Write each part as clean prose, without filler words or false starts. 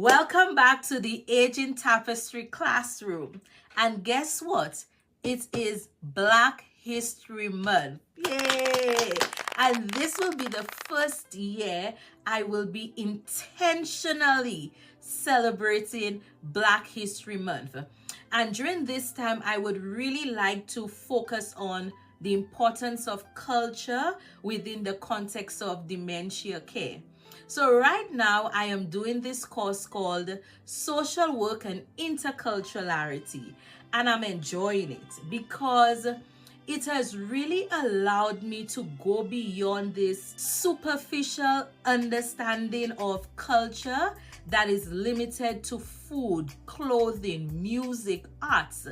Welcome back to the Aging Tapestry classroom. And guess what? It is Black History Month. Yay! And this will be the first year I will be intentionally celebrating Black History Month. And during this time, I would really like to focus on the importance of culture within the context of dementia care. So right now, I am doing this course called Social Work and Interculturality, and I'm enjoying it because it has really allowed me to go beyond this superficial understanding of culture that is limited to food, clothing, music, arts,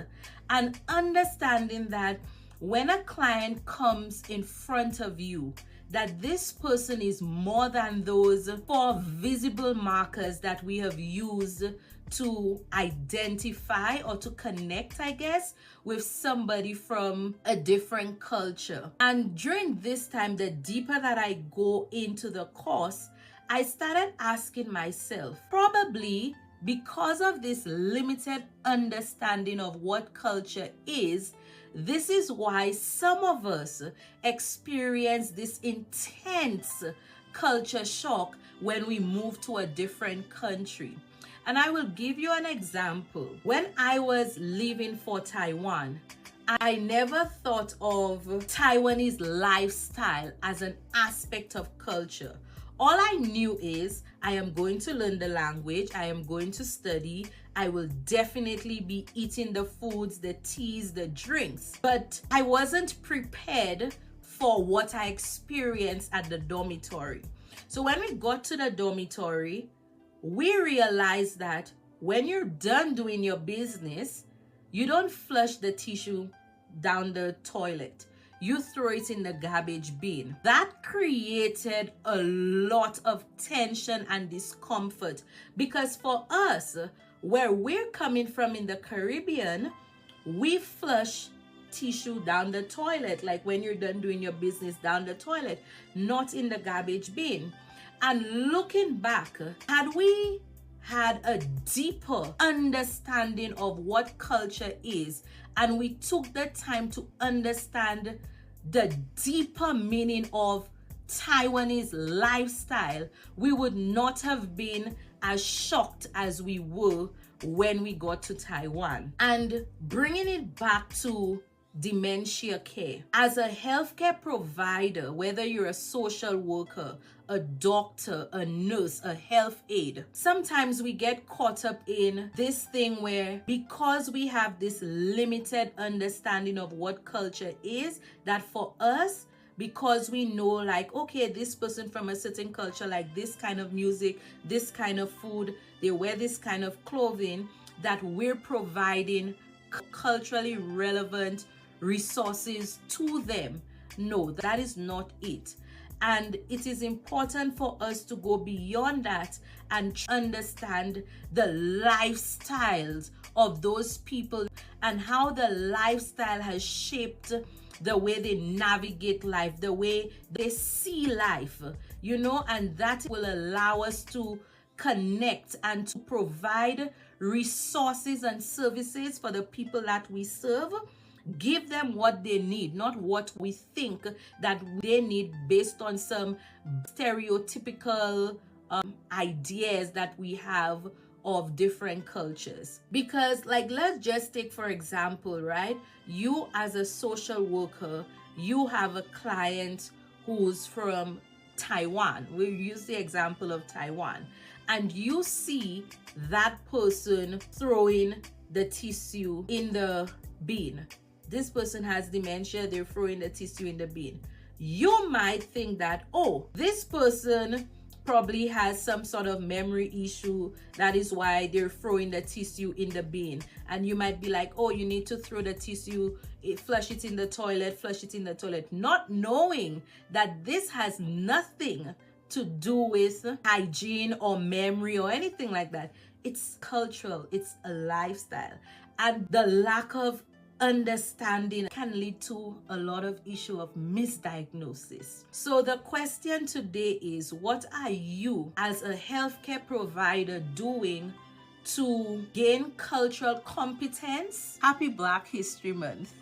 and understanding that when a client comes in front of you, that this person is more than those four visible markers that we have used to identify or to connect, I guess, with somebody from a different culture. And during this time, the deeper that I go into the course, I started asking myself, probably because of this limited understanding of what culture is, this is why some of us experience this intense culture shock when we move to a different country. And I will give you an example. When I was leaving for Taiwan, I never thought of Taiwanese lifestyle as an aspect of culture. All I knew is I am going to learn the language, I am going to study, I will definitely be eating the foods, the teas, the drinks. But I wasn't prepared for what I experienced at the dormitory. So when we got to the dormitory, we realized that when you're done doing your business, you don't flush the tissue down the toilet. You throw it in the garbage bin. That created a lot of tension and discomfort because for us, where we're coming from in the Caribbean, we flush tissue down the toilet, like when you're done doing your business down the toilet, not in the garbage bin. And looking back, had we had a deeper understanding of what culture is, and we took the time to understand the deeper meaning of Taiwanese lifestyle, we would not have been as shocked as we were when we got to Taiwan. And bringing it back to dementia care. As a healthcare provider, whether you're a social worker, a doctor, a nurse, a health aide, sometimes we get caught up in this thing where because we have this limited understanding of what culture is, that for us, because we know like, okay, this person from a certain culture, like this kind of music, this kind of food, they wear this kind of clothing, that we're providing culturally relevant resources to them. No, that is not it. And it is important for us to go beyond that and understand the lifestyles of those people and how the lifestyle has shaped the way they navigate life, the way they see life, and that will allow us to connect and to provide resources and services for the people that we serve. Give them what they need, not what we think that they need based on some stereotypical ideas that we have of different cultures. Because let's just take for example, right? You as a social worker, you have a client who's from Taiwan. We'll use the example of Taiwan. And you see that person throwing the tissue in the bin. This person has dementia, they're throwing the tissue in the bin. You might think that, oh, this person probably has some sort of memory issue. That is why they're throwing the tissue in the bin. And you might be like, oh, you need to throw the tissue, flush it in the toilet, not knowing that this has nothing to do with hygiene or memory or anything like that. It's cultural, it's a lifestyle. And the lack of understanding can lead to a lot of issue of misdiagnosis. So the question today is, what are you as a healthcare provider doing to gain cultural competence? Happy Black History Month.